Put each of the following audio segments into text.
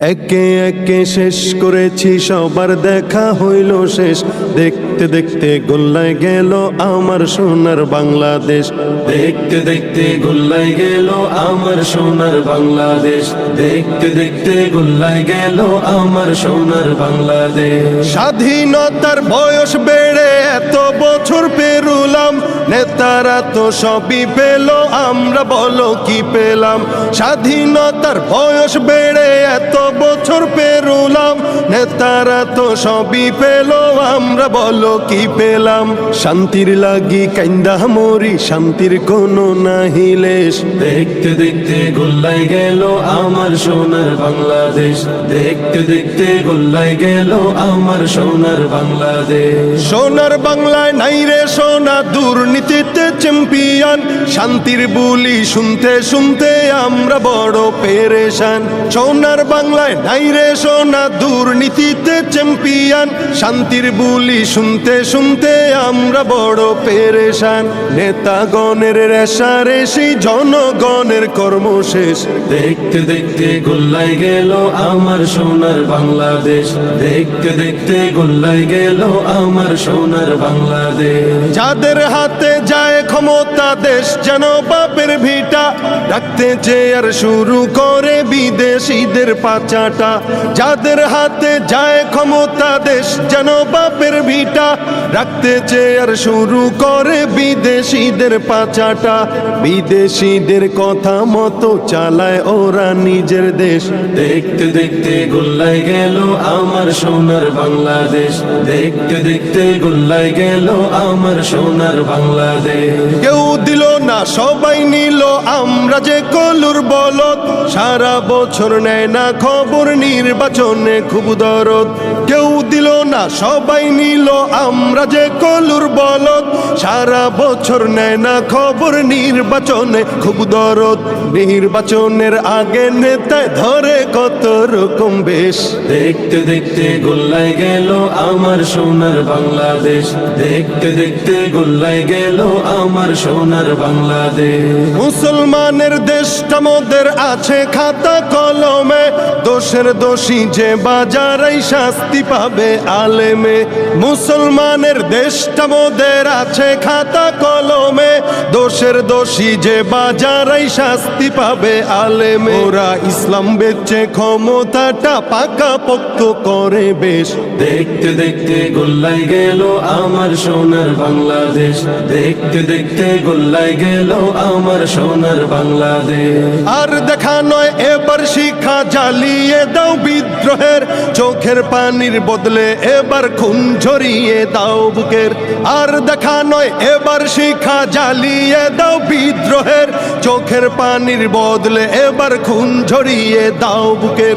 একে একে শেষ করেছি, সবার দেখা হইল শেষ। দেখতে দেখতে গোল্লায় গেল আমার সোনার বাংলাদেশ। দেখতে দেখতে গোল্লায় গেল আমার সোনার বাংলাদেশ। দেখতে দেখতে গোল্লায় গেল আমার সোনার বাংলাদেশ। স্বাধীনতার বয়স বেড়ে এত বছর পেরুলাম, নেতারা তো সবই পেল, আমরা বলো কি পেলাম। স্বাধীনতার বয়স বেড়ে এত বছর পেরুলাম, নেতারা তো সবই পেল, আমরা বলো কি পেলাম। শান্তির লাগি কাইন্দা মরি, শান্তির কোনো নাহি লেশ। দেখতে দেখতে গোল্লায় গেল আমার সোনার বাংলাদেশ। দেখতে দেখতে গোল্লায় গেল আমার সোনার বাংলাদেশ। সোনার বাংলায় নাই রে সোনা, দুর্নীতিতে চ্যাম্পিয়ন। শান্তির বুলি শুনতে শুনতে আমরা বড় পেরেশান। সোনার বাংলায় নাই রে সোনা, দুর্নীতিতে চ্যাম্পিয়ন। শান্তির বুলি শুনতে শুনতে আমরা বড় পেরেশান। নেতাগণের রেশারেশি, জনগণের কর্ম শেষ। দেখতে দেখতে গোল্লায় গেল আমার সোনার বাংলাদেশ। দেখতে দেখতে গোল্লায় গেল আমার সোনার বাংলাদেশ। যাদের হাতে যায় ক্ষমতা, দেশ যেন বাপের ভিটা। রাখতে চেয়ার শুরু করে বিদেশিদের পাচাটা। যাদের হাতে যায় ক্ষমতা, দেশ যেন বাপের ভিটা। রাখতে চেয়ার শুরু করে বিদেশিদের পাচাটা। বিদেশিদের কথা মতো চালায় ওরা নিজের দেশ। দেখতে দেখতে গোল্লায় গেল আমার সোনার বাংলাদেশ। দেখতে দেখতে গোল্লায় গেল আমার সোনার বাংলাদেশ। কেউ দিল না সবাই নিল, আমরা যে কলুর বলদ। সারা বছর নেয় না খবর, নির্বাচনে খুব দরদ। কেউ দিল না সবাই নিল, আমরা যে কলুর বলদ। সারা বছর নেয় না খবর, নির্বাচনে খুব দরদ। নির্বাচনের আগে নেতায় ধরে কত রকম বেশ। দেখতে দেখতে গোল্লায় গেল আমার সোনার বাংলাদেশ। দেখতে দেখতে গোল্লায় গেল আমার সোনার বাংলাদেশ। মুসলমানের দেশটা মোদের আছে খাতা কলমে। দোষের দোষী যে বাজারাই শাস্তি পাবে আলেমে। মুসলমানের দেশটা মোদের আছে খাতা কলমে। দোষের দোষী যে বাজারাই শাস্তি পাবে আলেমে। ওরা ইসলাম বেচে ক্ষমতাটা পাকা পোক্ত করে বেশ। দেখতে দেখতে গোল্লায় গেল আমার সোনার বাংলাদেশ। দেখতে দেখতে গোল্লায় গেল আমার সোনার বাংলাদেশ। আর দেখা নয় এবার শিক্ষা, জ্বালিয়ে দাও বিদ্রোহের। চোখের পানির বদলে এবার খুন ঝরিয়ে দাও বুকের। আর দেখা নয় এবার শিক্ষা, জ্বালিয়ে দাও বিদ্রোহের। চোখের পানির বদলে এবার খুন ঝরিয়ে দাও বুকের।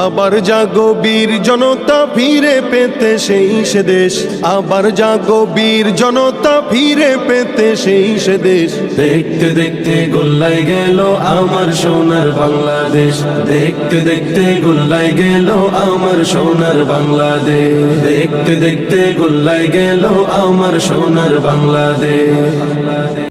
আবার জাগো বীর জনতা, ফিরে পেতে সেই সে দেশ। আবার জাগো বীর জনতা, ফিরে পেতে সেই সে দেশ। দেখতে দেখতে গোল্লায় গেল আমার সোনার বাংলাদেশ। দেখতে দেখতে গোল্লায় গেল আমার সোনার বাংলাদেশ। দেখতে দেখতে গোল্লায় গেল আমার সোনার বাংলাদেশ।